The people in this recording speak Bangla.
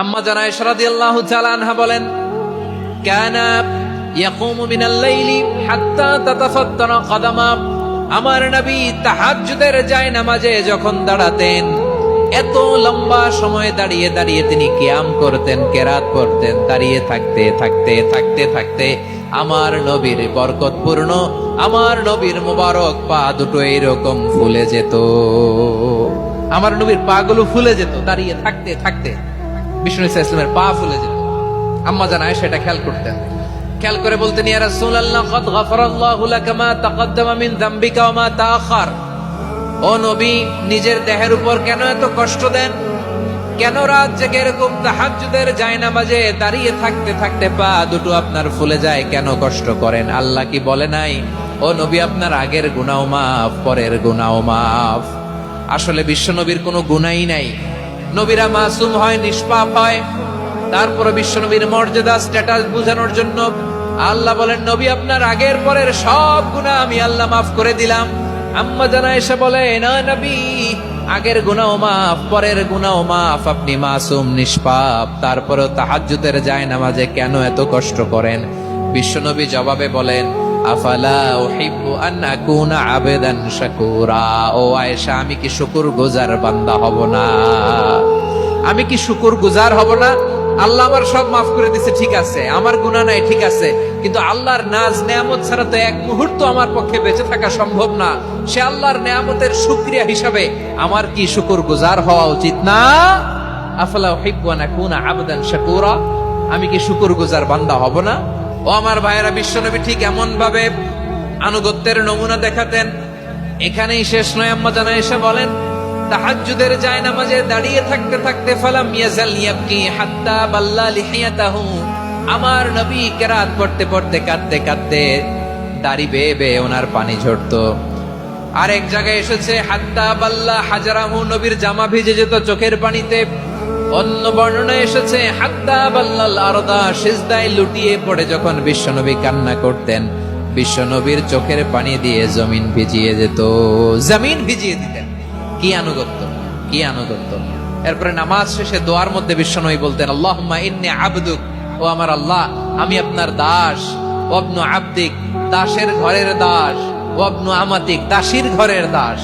আম্মা জান আয়েশা রাদিয়াল্লাহু তাআলা আনহা বলেন, কানা ইয়াকুমু মিনাল লাইলি হাত্তা তাতাফাত্তারা কদামা। আমার নবী তাহাজ্জুদের জায়নামাজে যখন দাঁড়াতেন, এত লম্বা সময় দাঁড়িয়ে দাঁড়িয়ে তিনি কিয়াম করতেন, কেরাত পড়তেন। দাঁড়িয়ে থাকতে থাকতে থাকতে থাকতে আমার নবীর বরকতপূর্ণ, আমার নবীর মুবারক পা দুটো এইরকম ফুলে যেত। আমার নবীর পা গুলো ফুলে যেত দাঁড়িয়ে থাকতে থাকতে। বিষ্ণু ইসলামের পা ফুলে যেত। আম্মা জান আয়েশা এটা খেয়াল করতেন। খেয়াল করে বলতেন, ইয়া রাসূলুল্লাহ কদ গফারাল্লাহু লাকা মা তাকদ্দামা মিন যামবিকা ওয়া মা তাআখার। ও নবী, নিজের দেহের উপর কেন এত কষ্ট দেন? কেন রাত জেগে এরকম তাহাজ্জুদের জায়নামাজে দাঁড়িয়ে থাকতে থাকতে পা দুটো আপনার ফুলে যায়? কেন কষ্ট করেন? আল্লাহ কি বলে নাই, ও নবী আপনার আগের গুনাহ মাফ, পরের গুনাহ মাফ? আসলে বিশ্ব নবীর কোনো গুনাহই নাই। নবীরা মাসুম হয়, নিষ্পাপ হয়। তারপরে বিশ্ব নবীর মর্যাদা, স্ট্যাটাস বোঝানোর জন্য আল্লাহ বলেন, নবী আপনার আগের পরের সব গুনাহ আমি আল্লাহ মাফ করে দিলাম। আম্মা জান আয়েশা বলে, না নবী, আগের গুনাহ মাফ, পরের গুনাহ মাফ, আপনি মাসুম, নিষ্পাপ, তারপরেও তাহাজ্জুদের জায়নামাজে কেন এত কষ্ট করেন? বিশ্বনবী জবাবে বলেন, আফালা উহিব্বু আন আকুনা আবেদান শাকুরা। ও আয়েশা, আমি কি শুকরগুজার বান্দা হব না? আমি কি শুকরগুজার হব না? আল্লাহ আমার সব মাফ করে দিছে, ঠিক আছে, আমার গুনাহ নাই, ঠিক আছে, কিন্তু আল্লাহর নাজ নেয়ামত ছাড়া তো এক মুহূর্ত আমার পক্ষে বেঁচে থাকা সম্ভব না। সে আল্লাহর নেয়ামতের শুকরিয়া হিসাবে আমার কি শুকরগুজার হওয়া উচিত না? আফালা উহিব্বু আন আকুনা আবদান শাকুরা। আমি কি শুকরগুজার বান্দা হব না? ও আমার ভাইয়েরা, বিশ্বনবী ঠিক এমন ভাবে আনুগত্যের নমুনা দেখাতেন। এখানেই শেষ নয়। আম্মা জান আয়েশা বলেন, তাহাজ্জুদের জায়নামাজে দাঁড়িয়ে থাকতে থাকতে ফালাম ইয়াজাল ইয়াবকি হাত্তা বাল্লা লিহিয়াতাহু। আমার নবী কেরাত পড়তে পড়তে কাঁদতে কাঁদতে দাড়ি বেয়ে বেয়ে ওনার পানি ঝরতো। আর এক জায়গায় এসেছে হাত্তা বাল্লা হাজারাহু, নবীর জামা ভিজে যেত চোখের পানিতে। অন্য বর্ণনায় এসেছে হাত্তা বাল্লাল আরদা, সিজদায় লুটিয়ে পড়ে যখন বিশ্বনবী কান্না করতেন, বিশ্বনবীর চোখের পানি দিয়ে জমিন ভিজিয়ে যেত, জমিন ভিজিয়ে দিতেন। কি আনুগত্য, কি আনুগত্য! এরপরে নামাজ শেষে দোয়ার মধ্যে বিশ্বনবী বলতেন, আল্লাহুম্মা ইন্নী আবদুক, ও আমার আল্লাহ, আমি আপনার দাস। ওয়াবনু আবদিক, দাসের ঘরের দাস। ওয়াবনু আমাতিক, দাসীর ঘরের দাস।